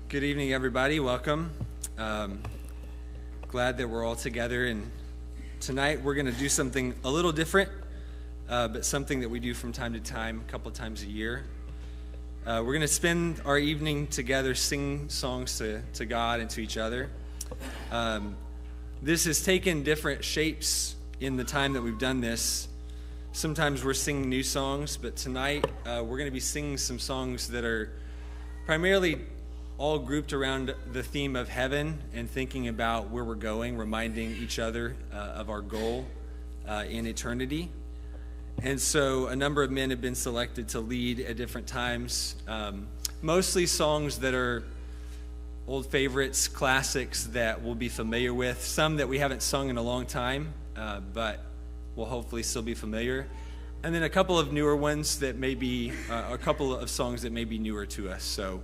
Good evening, everybody. Welcome. Glad that we're all together. And tonight we're going to do something a little different, but something that we do from time to time, a couple times a year. We're going to spend our evening together, sing songs to God and to each other. This has taken different shapes in the time that we've done this. Sometimes we're singing new songs, but tonight we're going to be singing some songs that are primarily all grouped around the theme of heaven and thinking about where we're going, reminding each other of our goal in eternity. And so a number of men have been selected to lead at different times, mostly songs that are old favorites, classics that we'll be familiar with, some that we haven't sung in a long time, but will hopefully still be familiar. And then a couple of newer ones that may be, a couple of songs that may be newer to us. So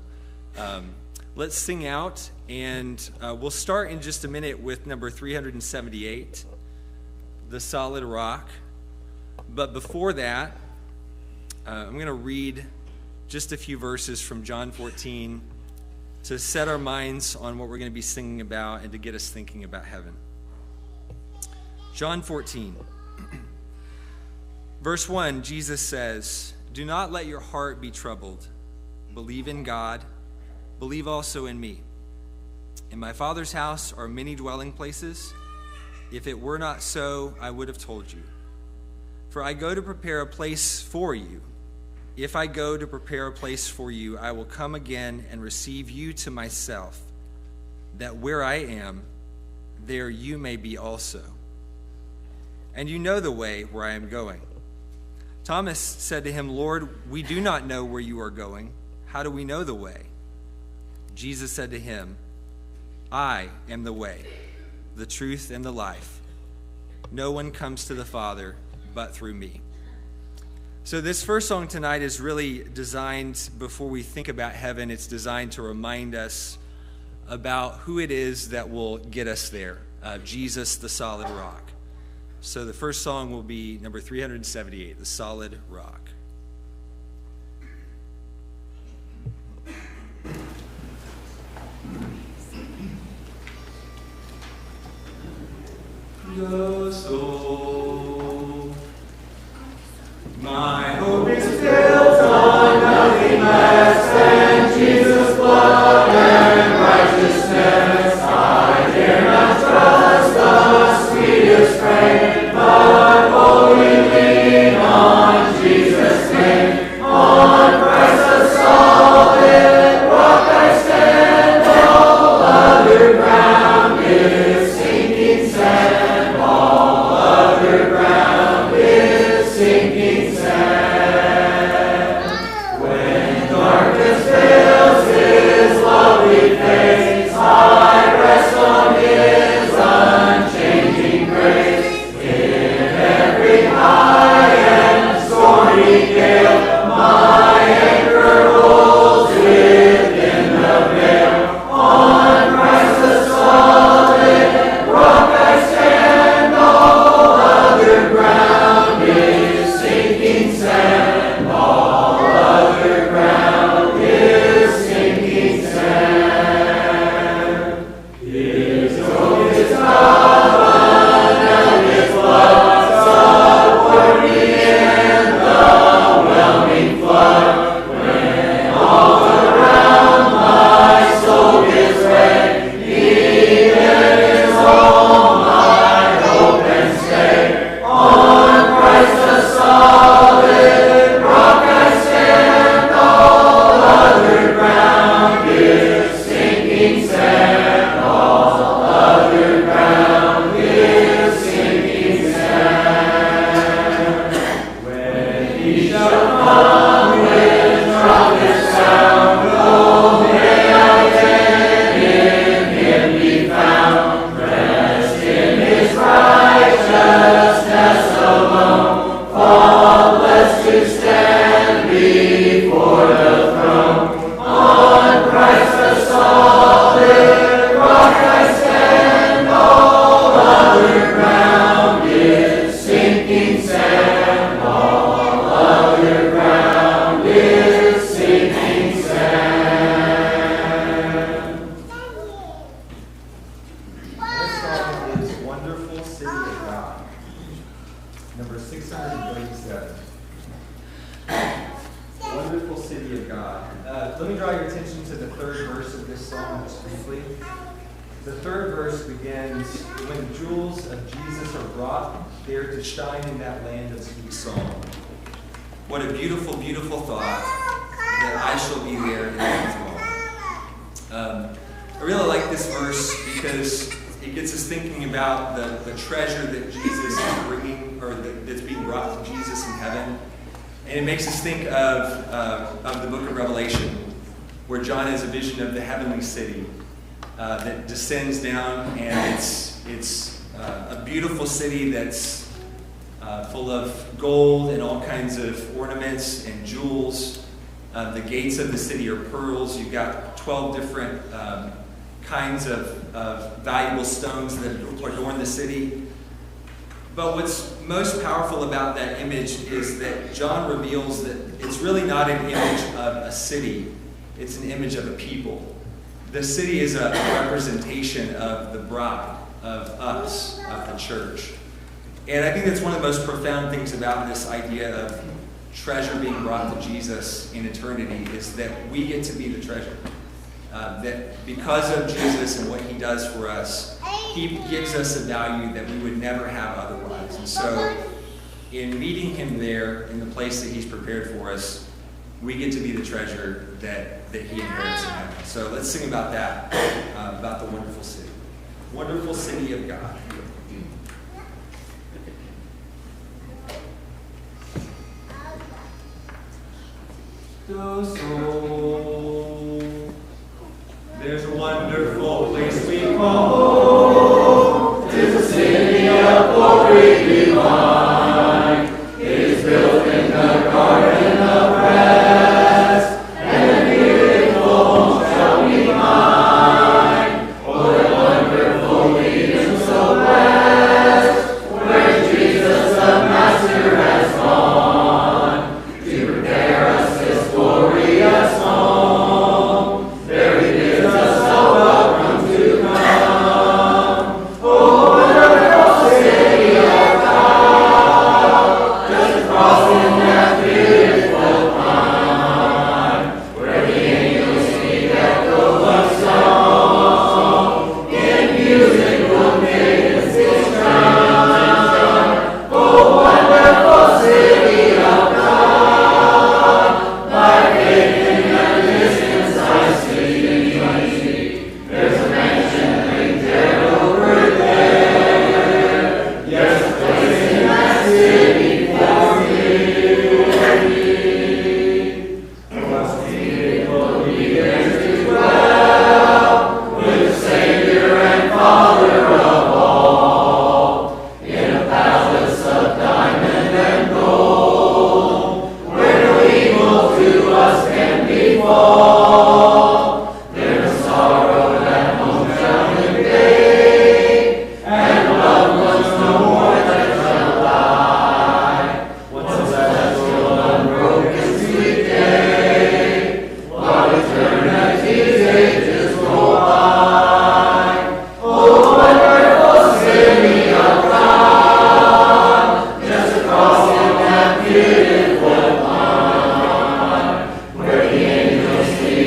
let's sing out, and we'll start in just a minute with number 378, The Solid Rock. But before that, I'm going to read just a few verses from John 14 to set our minds on what we're going to be singing about and to get us thinking about heaven. John 14. Verse 1, Jesus says, "Do not let your heart be troubled. Believe in God. Believe also in me. In my Father's house are many dwelling places. If it were not so, I would have told you. For I go to prepare a place for you. If I go to prepare a place for you, I will come again and receive you to myself, that where I am, there you may be also. And you know the way where I am going." Thomas said to him, "Lord, we do not know where you are going. How do we know the way?" Jesus said to him, "I am the way, the truth, and the life. No one comes to the Father but through me." So this first song tonight is really designed, before we think about heaven, it's designed to remind us about who it is that will get us there, Jesus, the solid rock. So the first song will be number 378, The Solid Rock. The soul, my hope is built on nothing less than Jesus' blood and righteousness. I dare not trust the sweetest frame, but wholly lean on Jesus. let me draw your attention to the third verse of this song just briefly. The third verse begins, when the jewels of Jesus are brought, they are to shine in that land of sweet song. What a beautiful, beautiful thought that I shall be there in the I really like this verse because it gets us thinking about the treasure that Jesus is bringing, or that's being brought to Jesus in heaven. And it makes us think of the book of Revelation, where John has a vision of the heavenly city that descends down, and it's a beautiful city that's full of gold and all kinds of ornaments and jewels. The gates of the city are pearls. You've got 12 different kinds of valuable stones that adorn the city. But what's most powerful about that image is that John reveals that it's really not an image of a city, it's an image of a people. The city is a representation of the bride, of us, of the church. And I think that's one of the most profound things about this idea of treasure being brought to Jesus in eternity, is that we get to be the treasure. That because of Jesus and what he does for us, he gives us a value that we would never have otherwise. And so in meeting him there in the place that he's prepared for us, we get to be the treasure that he inherits in heaven. So let's sing about that, about the wonderful city. Wonderful city of God. There's a wonderful place we call home. 'Tis a city of glory divine. It is built in the garden of rest, and a beautiful home shall be mine. What a wonderful Eden so blessed, where Jesus the Master has gone to prepare us this glorious home. There he bids us all welcome to come. Oh, wonderful city of God, just crossing that beautiful pond, where the angels sing echo of song, in music will maidens sing shine. Oh, wonderful city of God, by faith in the distance I see. There's a mansion painted over there. Yes, a place in that city for me. Must be there to dwell with the Savior and Father of all, in a palace of diamond and gold, where no evil to us can befall. There no sorrow that home shall invade, and loved ones no more that shall die. One celestial unbroken sweet day, while eternity's ages go by. Oh, wonderful city of God, just across in that beautiful pond, where the angels sing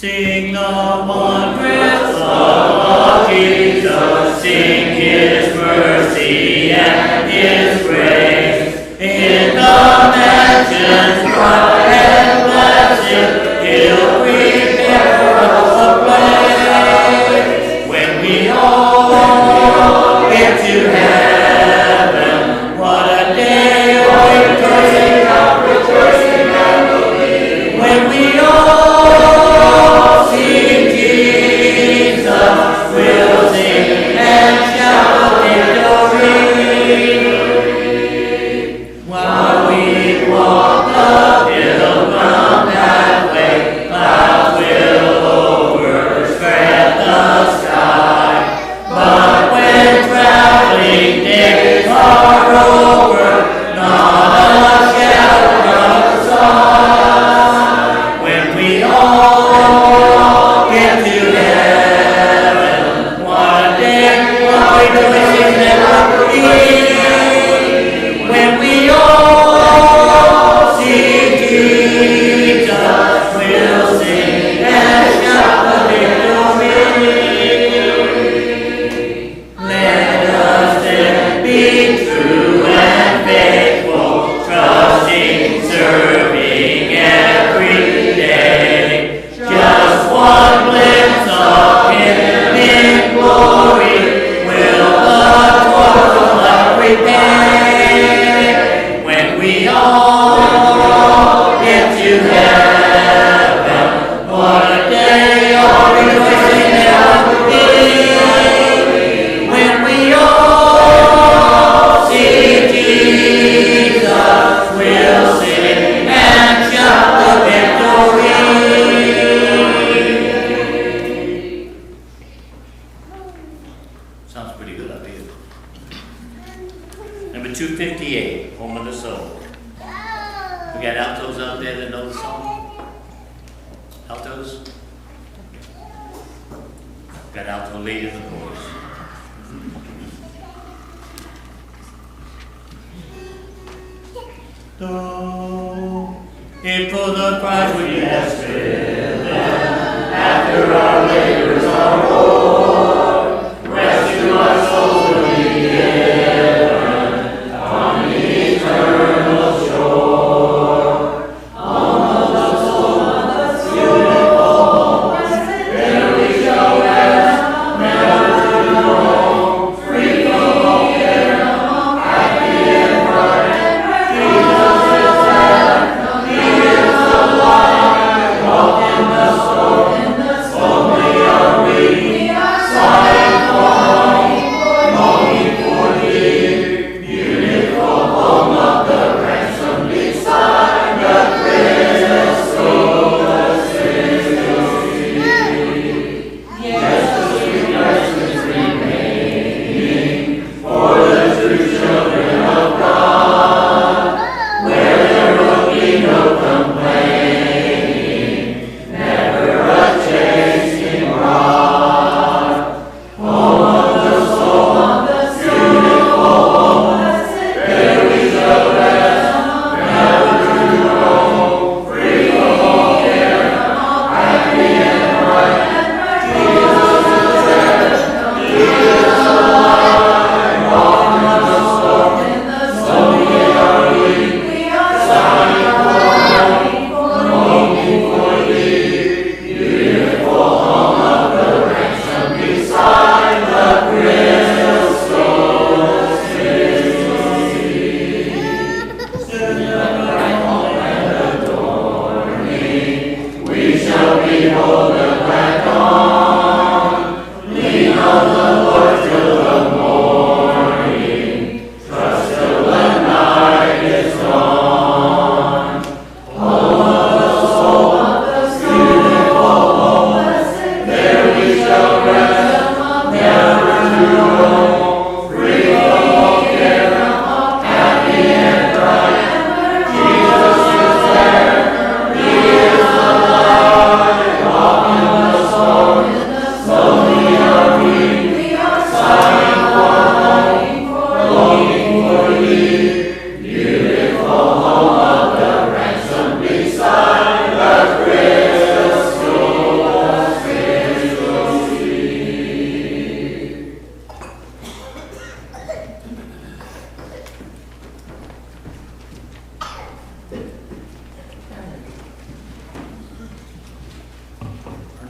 Sing the wondrous love of Jesus, sing his mercy and his grace. In the mansions bright and blessed, he'll prepare us a place. When we all get to heaven, what a day of rejoicing and belief. When we all see Jesus, we'll sing and shout victory. While we walk the pilgrim pathway, clouds will overspread the sky. But when traveling days are over, not a shadow of sun. When we all get to heaven, what a day of rejoicing never be. When we all see Jesus, we'll sing and shout the victory. Let us then be true and faithful, trusting, serving every day. Just one glimpse of Him in glory will the toil life repay. When we all get to heaven, what a day of rejoicing there will be. When we all see Jesus, we'll sing and shout the victory. Sounds pretty good up here. Number 258, Home of the Soul. We got altos out there that know the song? Altos? Got alto lead in the chorus. Though it for the prize we have striven, after our labors are o'er, rescue our souls will be given on the eternal shore. Home of the soul, beautiful, there we shall rest, never to roam, free from all care, happy and bright. Jesus is there, He is alive, walk in the storm, only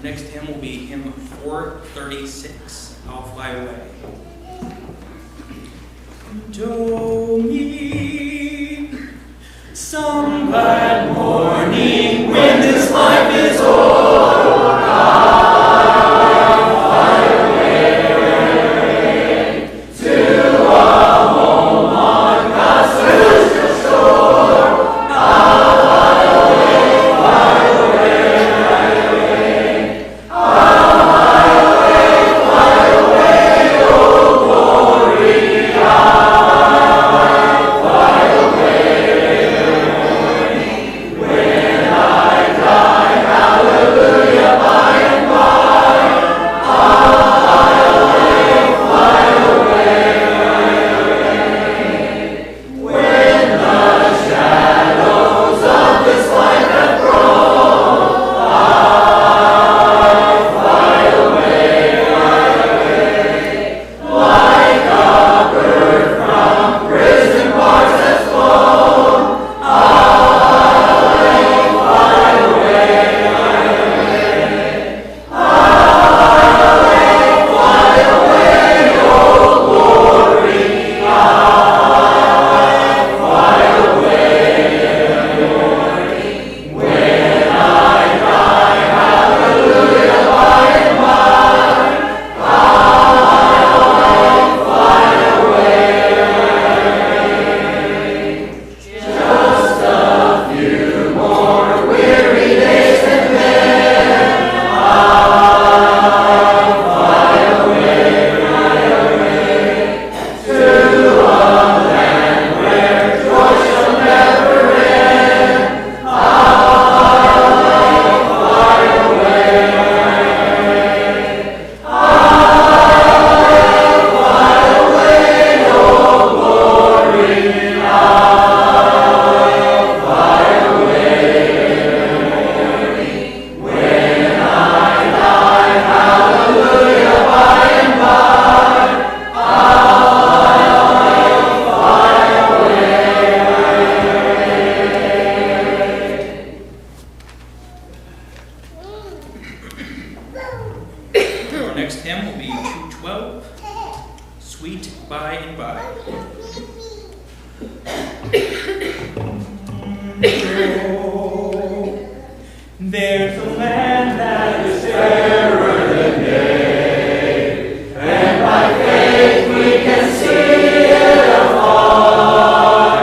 next hymn will be hymn 436, I'll Fly Away. Do me some glad morning when this life is o'er, I'll fly away to a home on God's celestial shore. I'll fly away, fly away, fly away. I'll fly away, oh glory. I'll fly away in the morning when I die. Hallelujah, by and by. I'll fly away, fly away, when the shadows of this life have grown. I'll fly away, like a bird from prison bars that's flown. I'll fly away, fly away, oh glory. I'll fly away in the morning when I die. Hallelujah, by and by. I'll fly away. Just a few more weary days and then I'll fly away to a land where joy shall never end. I'll fly away. I'll fly away, oh glory. I'll fly away in the morning when I die. Hallelujah, by and by. I'll fly away. Our next hymn will be 212, Sweet By and By. There's a land that is fairer than day, and by faith we can see it afar.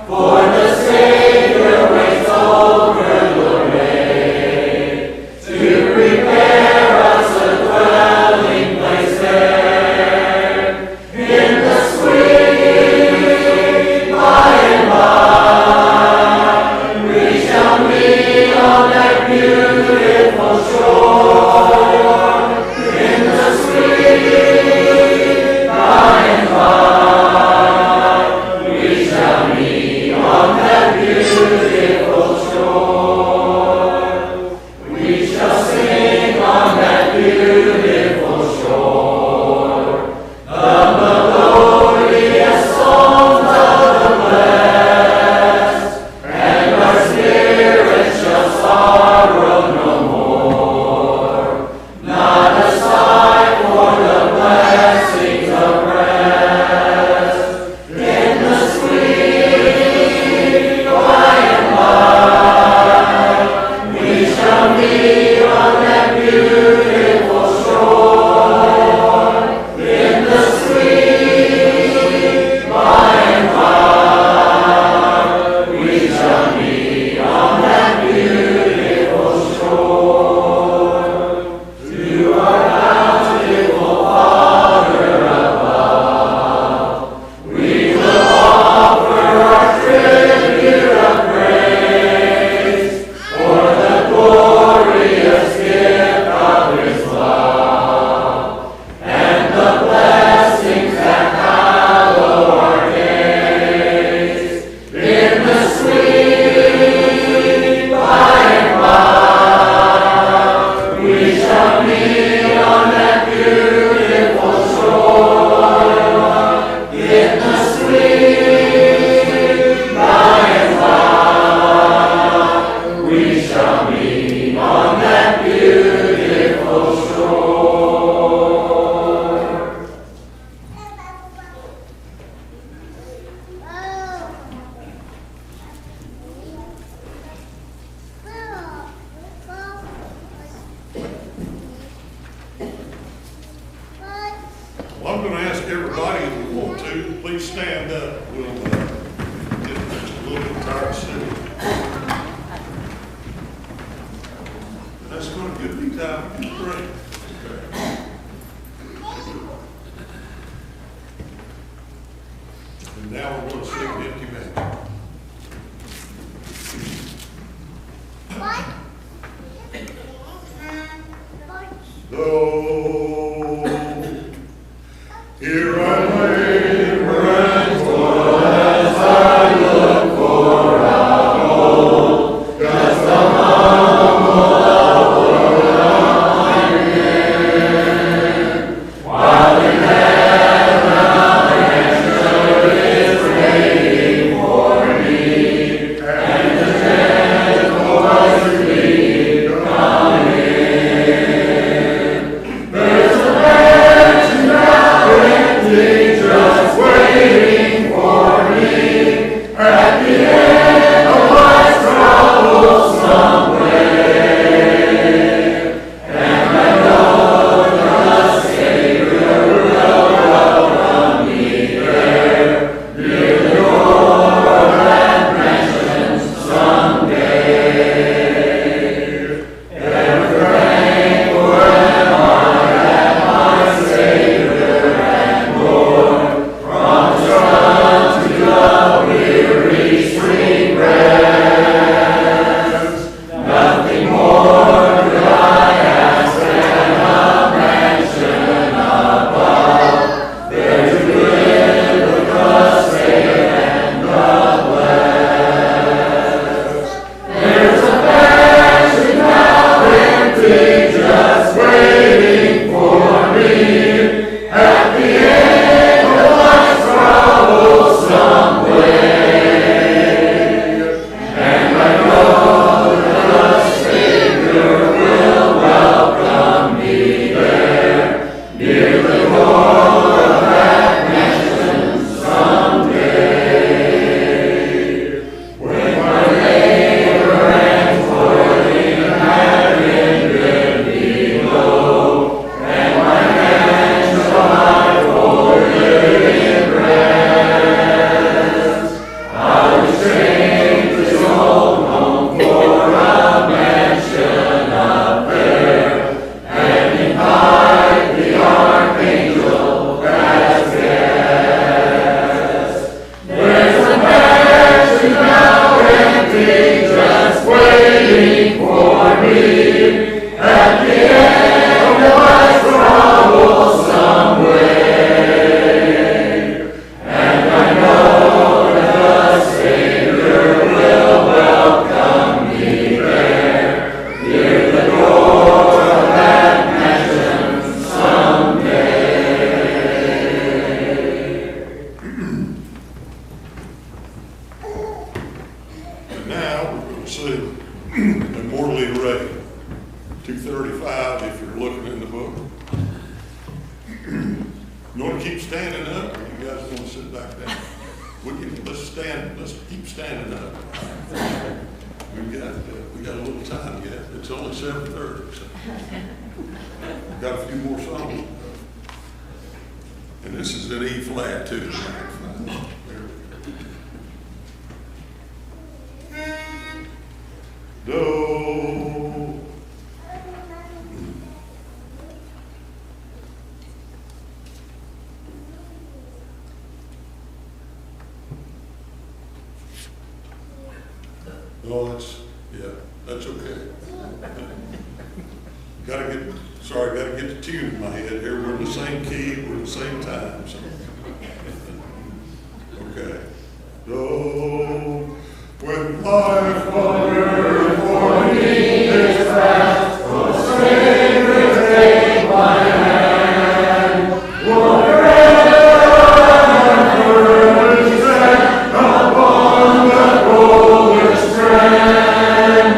For the Savior waits over the way to prepare us a dwelling place there. In the sweet by and by, we shall meet on that beautiful everybody, if you want to, please stand up. We'll get a little bit tired sitting. And that's going to give me time to pray. And now we're going to sing Empty Mansion. Though here I labor and toil as I look for a home, just the humble while in heaven a answer is waiting for me, and the gentle voice lead come in. There's a mansion now empty, just waiting for me at the end of life's troublesome way. And I know the Savior will welcome me there, near the door of that mansion someday. Ever thankful am I that my Savior and Lord promised unto the weary sweet rest. Nothing more could I ask than a mansion above, there to live with the safe and the blessed. There's a mansion now empty, just waiting for me at the end of life's troublesome way. And I know the Savior will welcome me there, near the door of that mansion someday. When my labor and toiling have ended below, and my hands shall folded in rest, I will change this old home for a mansion up there, and invite the archangel as guest. There's a mansion now empty, just waiting for me at the end of life's troublesome way. And I know the Savior will welcome me there, near the door of that mansion someday. And now we're going to sing Immortally Arrayed, 235 if you're looking in the book. You want to keep standing up, or you guys want to sit back down? Let's keep standing up. We got a little time yet. It's only 7:30, so we've got a few more songs. And this is an E flat too. Do. Oh, that's okay. Gotta get the tune in my head here. We're in the same key, we're in the same time. So. Okay. Oh, when life on earth for me is past, oh, Savior, take my hand. Whatever is set upon the golden strand,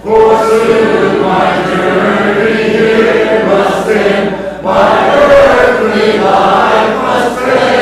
for soon my journey here must end, my earthly life must end.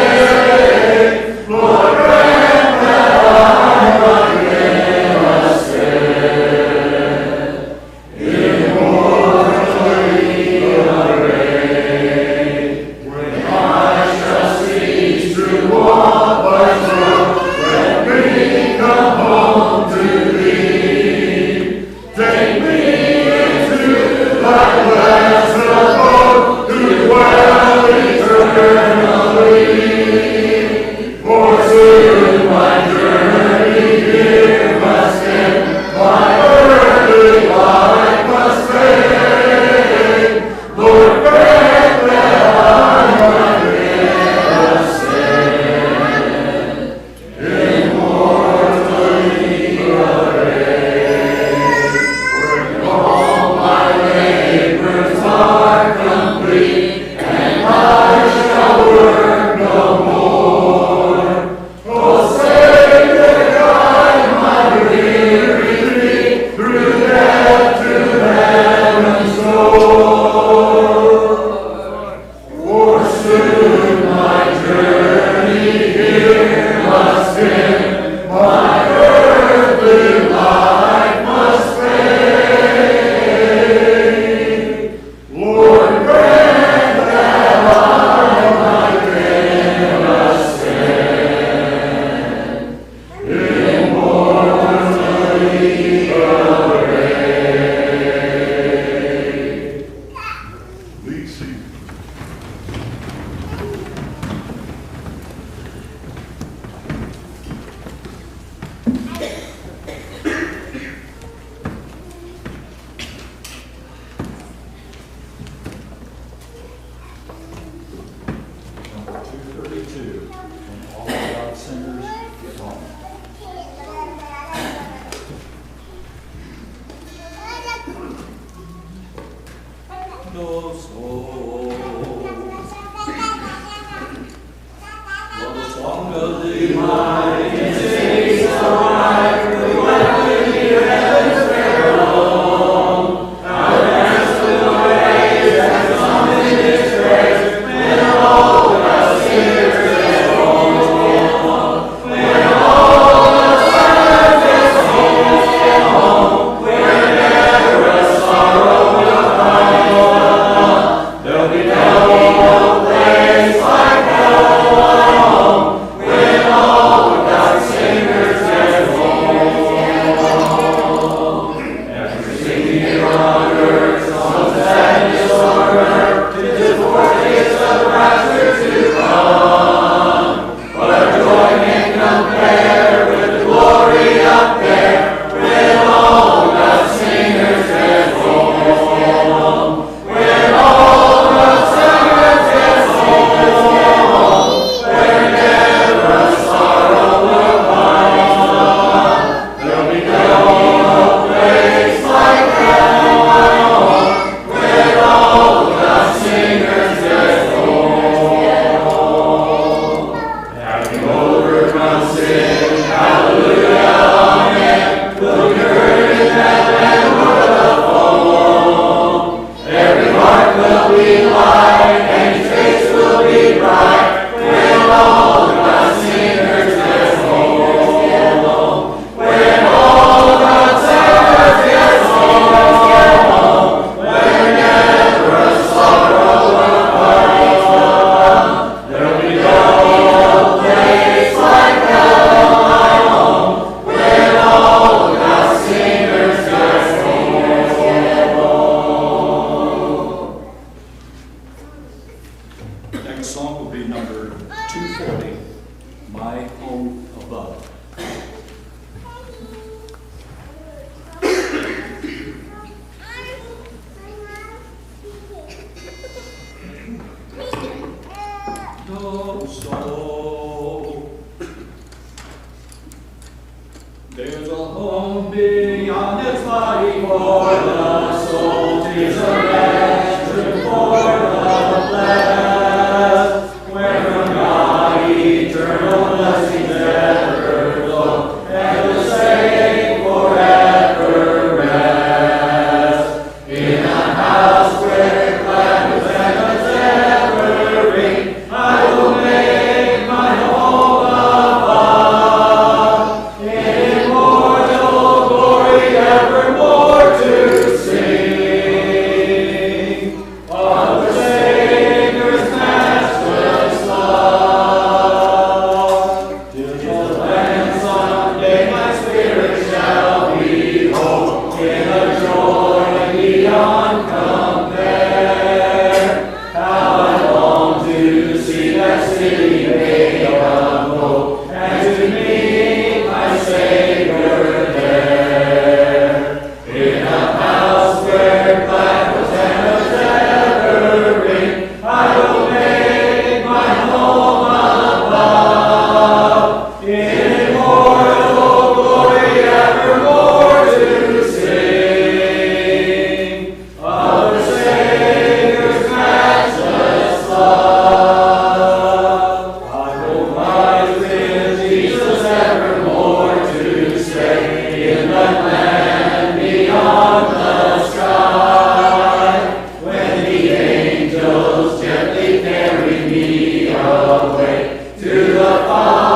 Carry me away to the Father.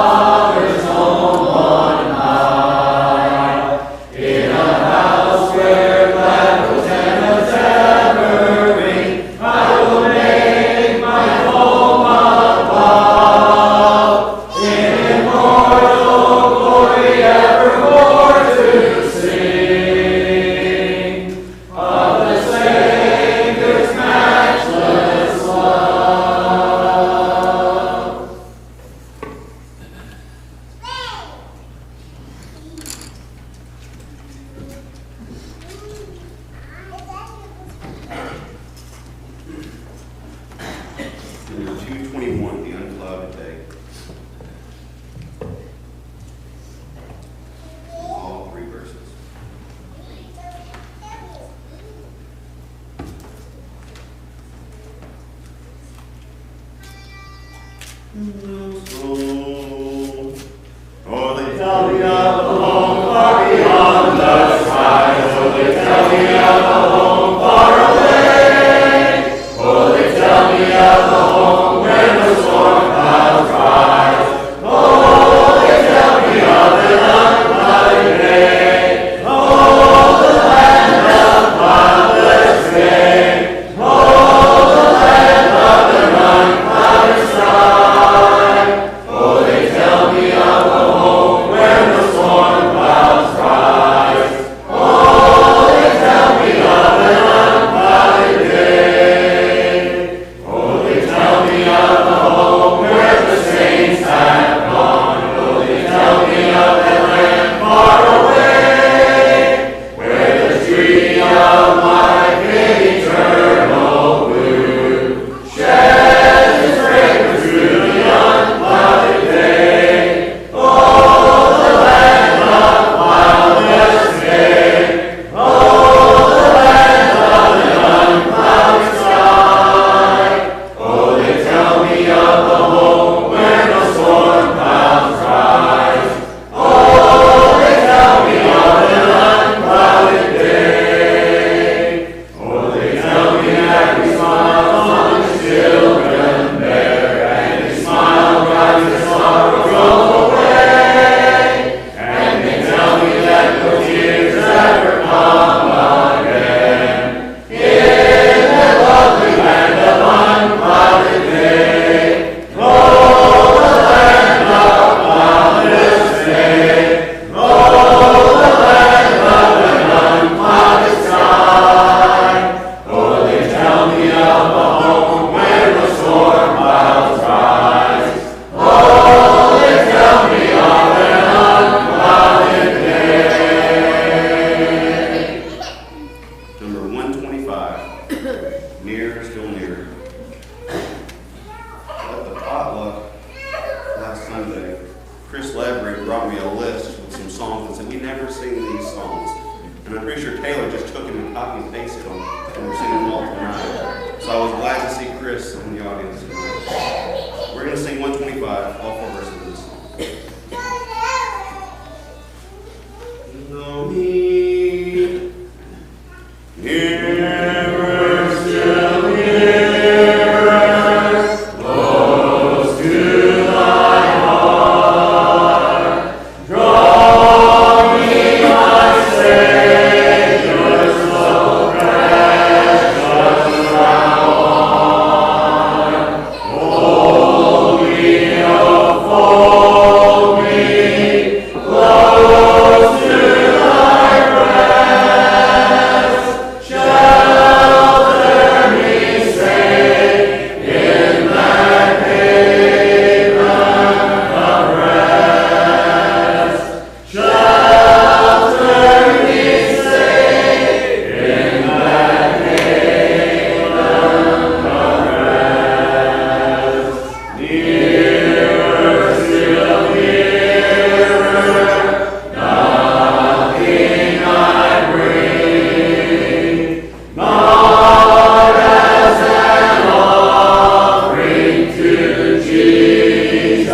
Chris Leverett brought me a list with some songs and said, we never sing these songs. And I'm pretty sure Taylor just took them and copied and pasted them, and we're singing them all tonight. So I was glad to see Chris in the audience tonight. We're going to sing 125, all 4 verses of this song. Know me, nearer, still nearer, close to thy heart, draw me, my Savior, so precious thou art. Hold me, oh, fold me close to thy breast, shelter me safe in that haven of rest, shelter me safe in that haven of rest. Nearer, still nearer, nothing I bring, not as an offering to Jesus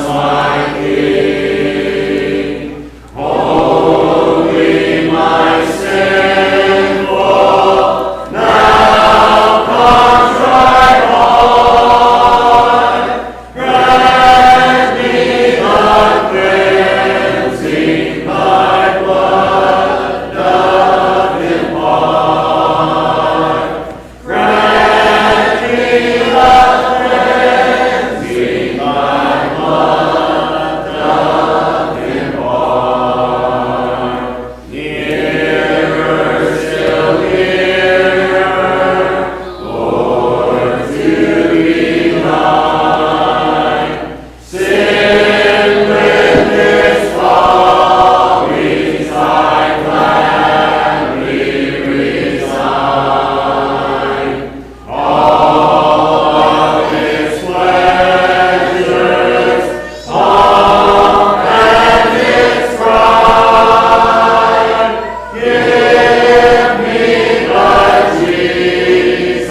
my King. Only my sinful, now contrite heart, grant me the cleansing thy blood doth impart. Grant me the cleansing thy blood doth impart. Nearer, still nearer, Lord, to thee nigh. Sin with its follies I gladly resign. All of its pleasures, pomp and its pride, give me but Jesus,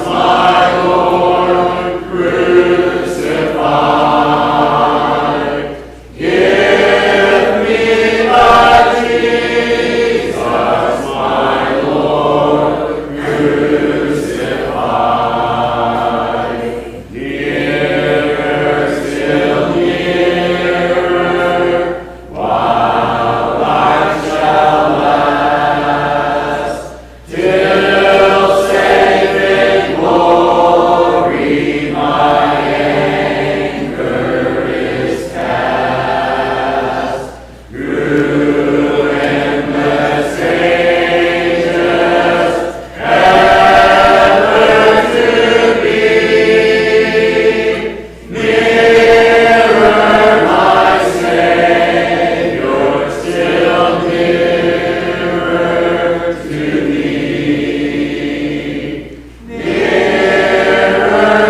my Lord, crucified. Give me but Jesus, my Lord, crucified. Nearer, still nearer, while life shall last, till safe in glory my anchor is cast. Through endless ages, ever to be, nearer, my Savior, still nearer to thee. Nearer,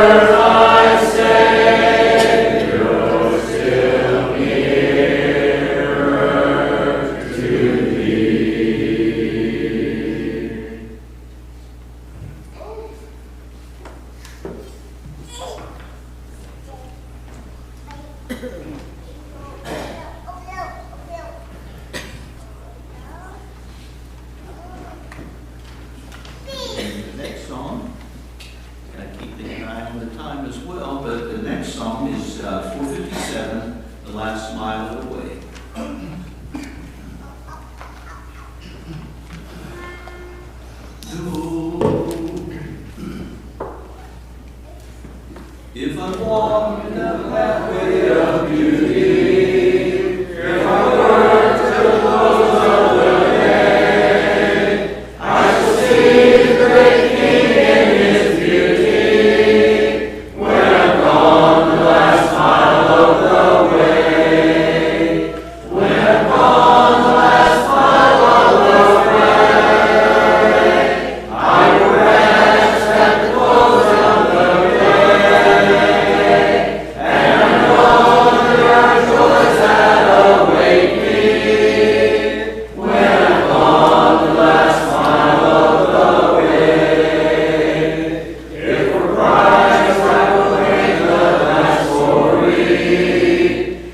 my Savior, still nearer to thee. The next song, gotta keep an eye on the time as well, but the next song is 457, The Last Smile of the Way. If I walk in the pathway of beauty, if I work till close of the day, I shall see the great King in his beauty. When I'm gone the last mile of the way,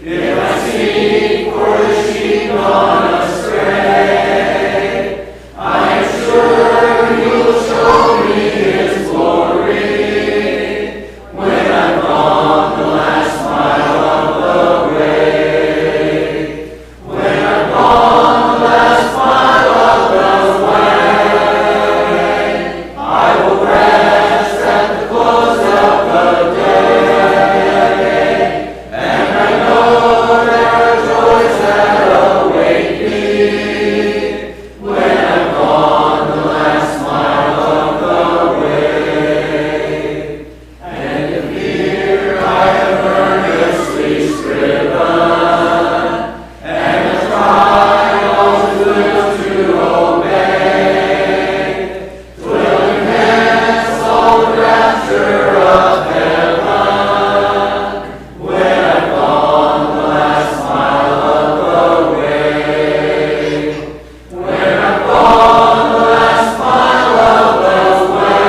If I seek for the sheep gone astray, I am sure He will show me His glory. When I've gone the last mile of the way, when I've gone the last mile of the way, I will rest at the close of the day, and I know there are joys that await me when I've gone the last mile of the way. And if here I have earnestly striven, and have tried all too little to obey, 'twill enhance all the rapture of heaven when I've gone the last mile of the way. When I've gone the last mile of the way,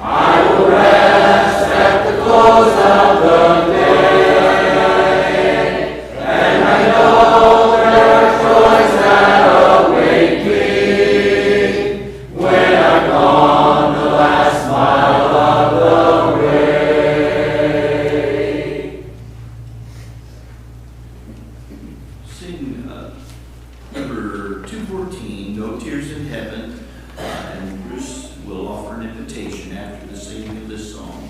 I will rest at the close of the day, and I know there are joys that await me when I've gone the last mile of the way. Sing number 214, No Tears in Heaven, and Bruce will offer an invitation after the singing of this song.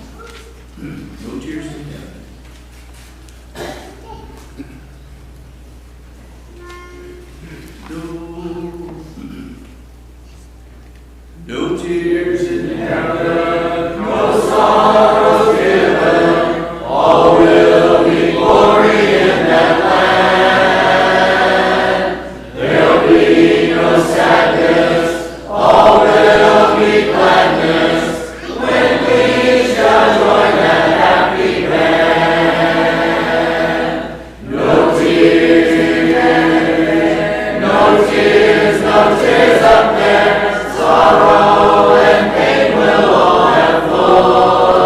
No Tears in Heaven. No tears in heaven, No sorrows given, all will be glory in that land. There'll be no sadness, all will be gladness, when we shall join that happy band. No tears in heaven, no tears up there, sorrow and pain will all have flowed.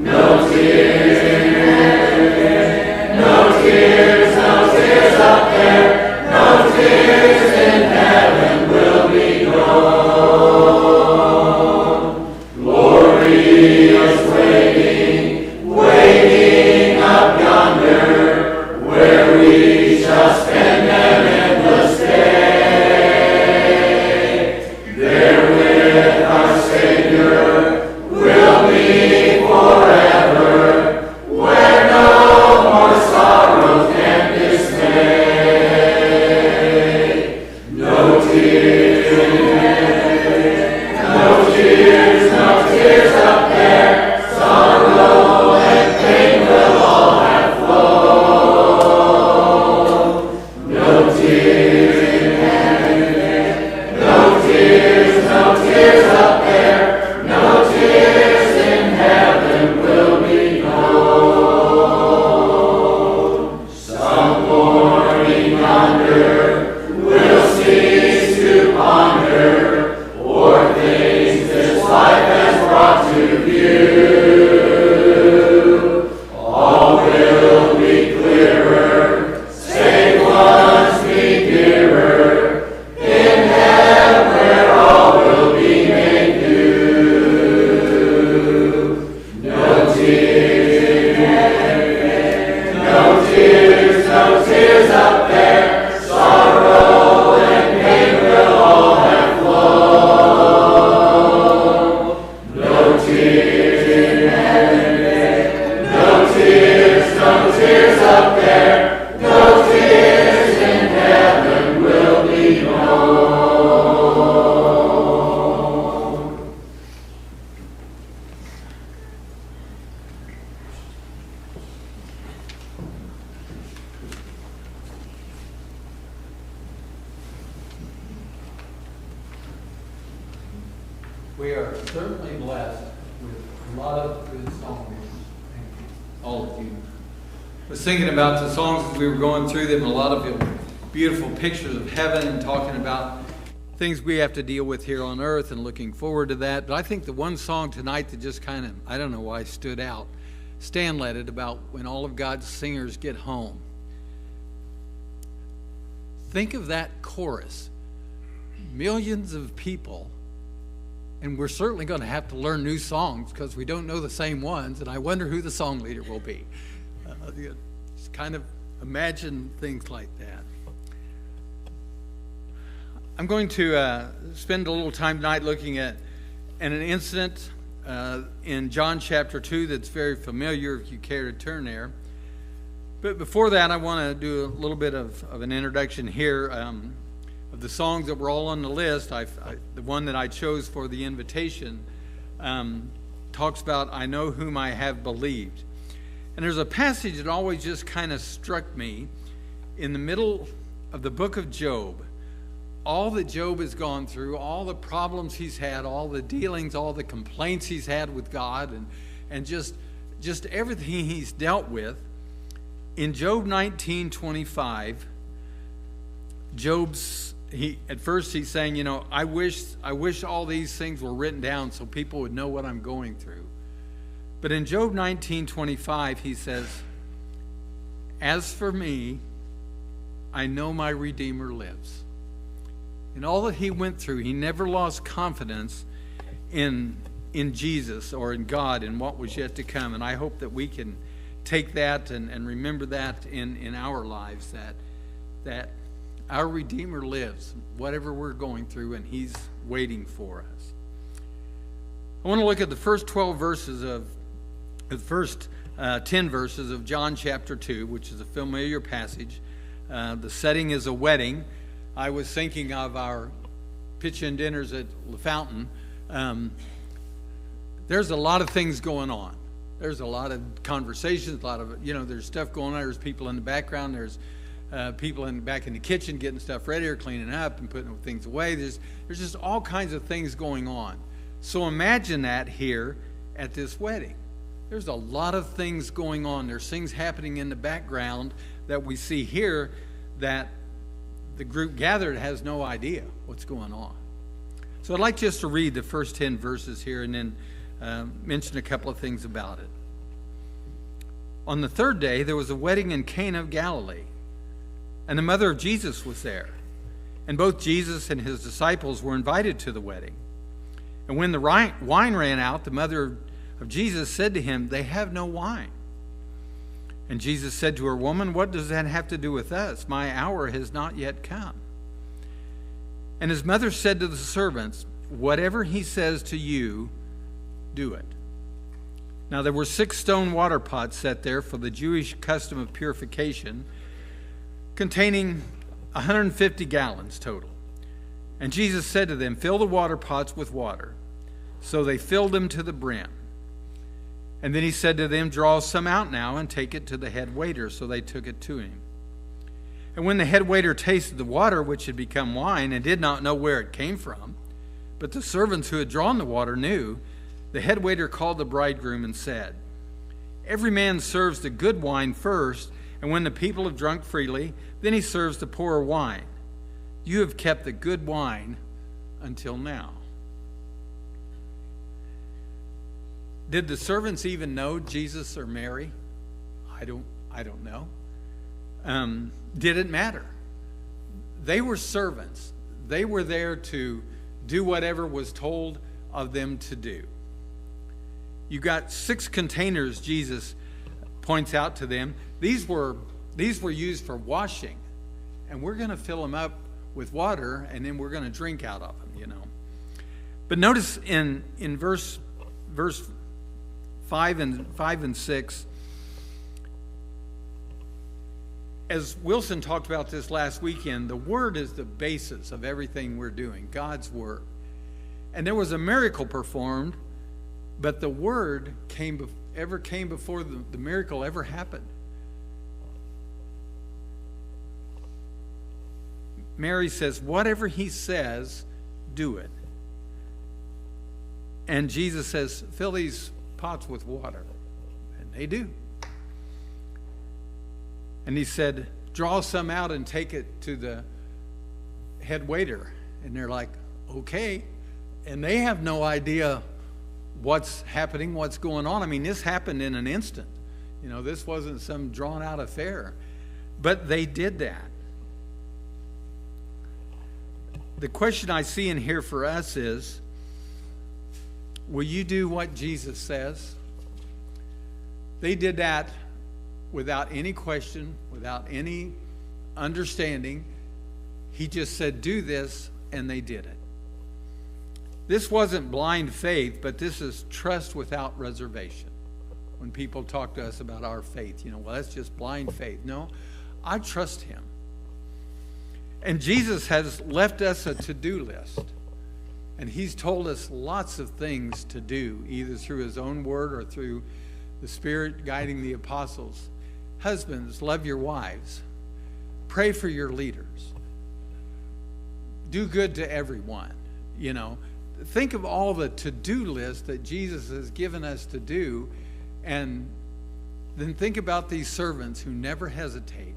No tears in heaven, no tears up there, no tears in heaven will be known. Glorious waiting up yonder, where we shall spend an endless day. There with our Savior we'll be forever, where no more sorrow can dismay. No tears in heaven, no tears up there, sorrow and pain will all have flowed. No tears in heaven, no tears up there, no tears in heaven will be known. Some mourning yonder will cease to ponder o'er things this life has brought to view. All will be clearer, save ones be dearer, in heaven where all will be made new. No tears in heaven, no tears up there, sorrow and pain will all have flowed. No tears in heaven, no tears up there, no tears in heaven will be known. We are certainly blessed with a lot of good songs. Thank you, all of you. I was thinking about the songs as we were going through them, a lot of them beautiful pictures of heaven and talking about things we have to deal with here on earth and looking forward to that. But I think the one song tonight that just kind of, I don't know why, stood out, Stan led it, about when all of God's singers get home. Think of that chorus. Millions of people, and we're certainly going to have to learn new songs because we don't know the same ones, and I wonder who the song leader will be. Just kind of imagine things like that. I'm going to spend a little time tonight looking at an incident in John chapter 2 that's very familiar if you care to turn there. But before that, I want to do a little bit of an introduction here of the songs that were all on the list. The one that I chose for the invitation talks about, I know whom I have believed. And there's a passage that always just kind of struck me in the middle of the book of Job. All that Job has gone through, all the problems he's had, all the dealings, all the complaints he's had with God, and just everything he's dealt with. In Job 19:25, at first he's saying, you know, I wish all these things were written down so people would know what I'm going through. But in Job 19:25, he says, as for me, I know my Redeemer lives. In all that he went through, he never lost confidence in Jesus or in God and what was yet to come. And I hope that we can take that and remember that in our lives, that our Redeemer lives, whatever we're going through, and he's waiting for us. I want to look at the first 12 verses of the first 10 verses of John chapter 2, which is a familiar passage. The setting is a wedding. I was thinking of our pitch-in dinners at La Fountain. There's a lot of things going on. There's a lot of conversations, a lot of, there's stuff going on. There's people in the background. There's people back in the kitchen getting stuff ready or cleaning up and putting things away. There's just all kinds of things going on. So imagine that here at this wedding. There's a lot of things going on. There's things happening in the background that we see here that the group gathered has no idea what's going on. So I'd like just to read the first 10 verses here and then mention a couple of things about it. On the third day, there was a wedding in Cana of Galilee, and the mother of Jesus was there. And both Jesus and his disciples were invited to the wedding. And when the wine ran out, the mother of Jesus said to him, they have no wine. And Jesus said to her, woman, what does that have to do with us? My hour has not yet come. And his mother said to the servants, whatever he says to you, do it. Now there were 6 stone water pots set there for the Jewish custom of purification, containing 150 gallons total. And Jesus said to them, fill the water pots with water. So they filled them to the brim. And then he said to them, draw some out now and take it to the head waiter. So they took it to him. And when the head waiter tasted the water, which had become wine, and did not know where it came from, but the servants who had drawn the water knew, the head waiter called the bridegroom and said, every man serves the good wine first, and when the people have drunk freely, then he serves the poorer wine. You have kept the good wine until now. Did the servants even know Jesus or Mary? I don't know. Did it matter? They were servants. They were there to do whatever was told of them to do. You got 6 containers, Jesus points out to them. These were used for washing, and we're going to fill them up with water, and then we're going to drink out of them, But notice in verse 5 and 6, as Wilson talked about this last weekend, the Word is the basis of everything we're doing, God's Word. And there was a miracle performed, but the Word came before the miracle ever happened. Mary says, whatever he says, do it. And Jesus says, fill these pots with water. And they do. And he said, draw some out and take it to the head waiter. And they're like, okay. And they have no idea what's happening, what's going on. I mean, this happened in an instant. You know, this wasn't some drawn out affair. But they did that. The question I see in here for us is, will you do what Jesus says? They did that without any question, without any understanding. He just said, do this, and they did it. This wasn't blind faith, but this is trust without reservation. When people talk to us about our faith, you know, well, that's just blind faith. No, I trust him. And Jesus has left us a to-do list. And he's told us lots of things to do, either through his own word or through the Spirit guiding the apostles. Husbands, love your wives. Pray for your leaders. Do good to everyone. You know, think of all the to-do list that Jesus has given us to do, and then think about these servants who never hesitate.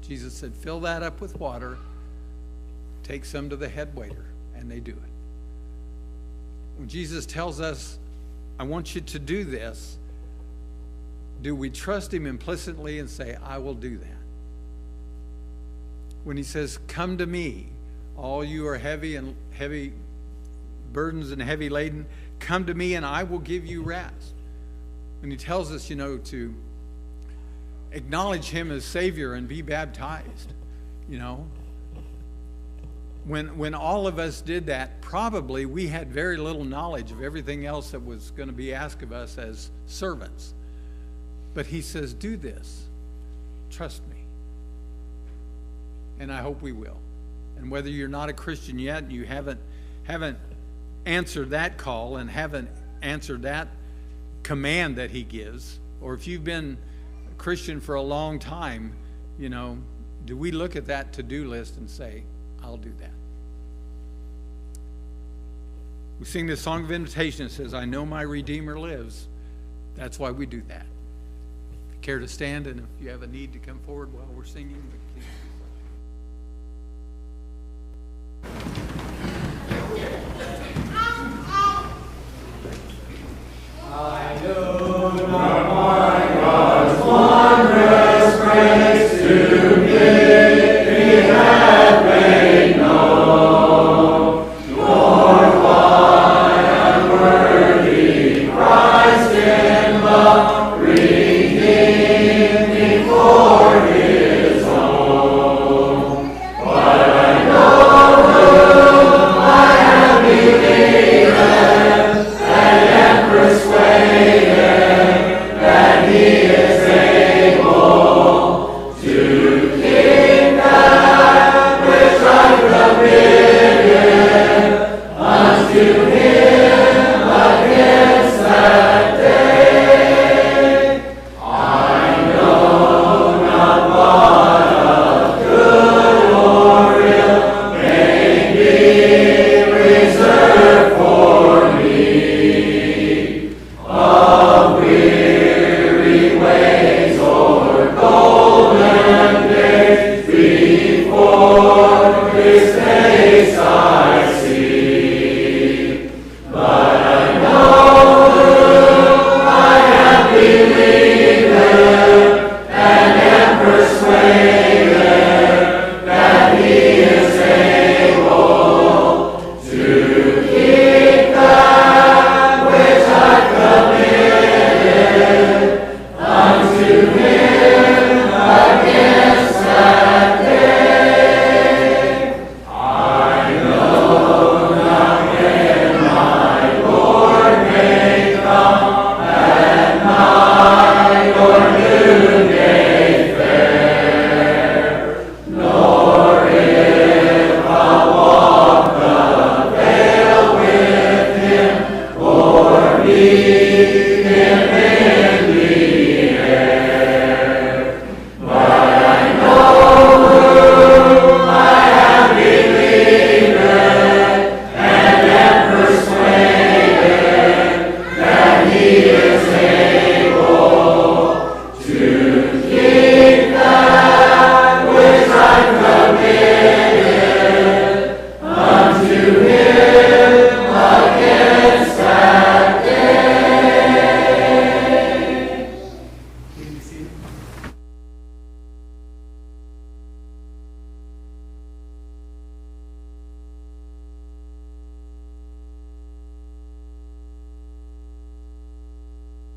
Jesus said, fill that up with water, take some to the head waiter, and they do it. When Jesus tells us, I want you to do this, do we trust him implicitly and say, I will do that? When he says, come to me, all you are heavy burdens and heavy laden, come to me and I will give you rest. When he tells us, you know, to acknowledge him as Savior and be baptized, you know, when all of us did that, probably we had very little knowledge of everything else that was going to be asked of us as servants. But he says, do this. Trust me. And I hope we will. And whether you're not a Christian yet and you haven't answered that call and haven't answered that command that he gives, or if you've been a Christian for a long time, you know, do we look at that to-do list and say, I'll do that? We sing this song of invitation that says, I know my Redeemer lives. That's why we do that. If you care to stand, and if you have a need to come forward while we're singing, please. I know not my God's wondrous grace to me, he hath made known, nor why unworthy Christ in love redeemed me for his own.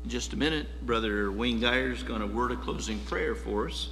in just a minute, Brother Wayne Geyer is going to word a closing prayer for us.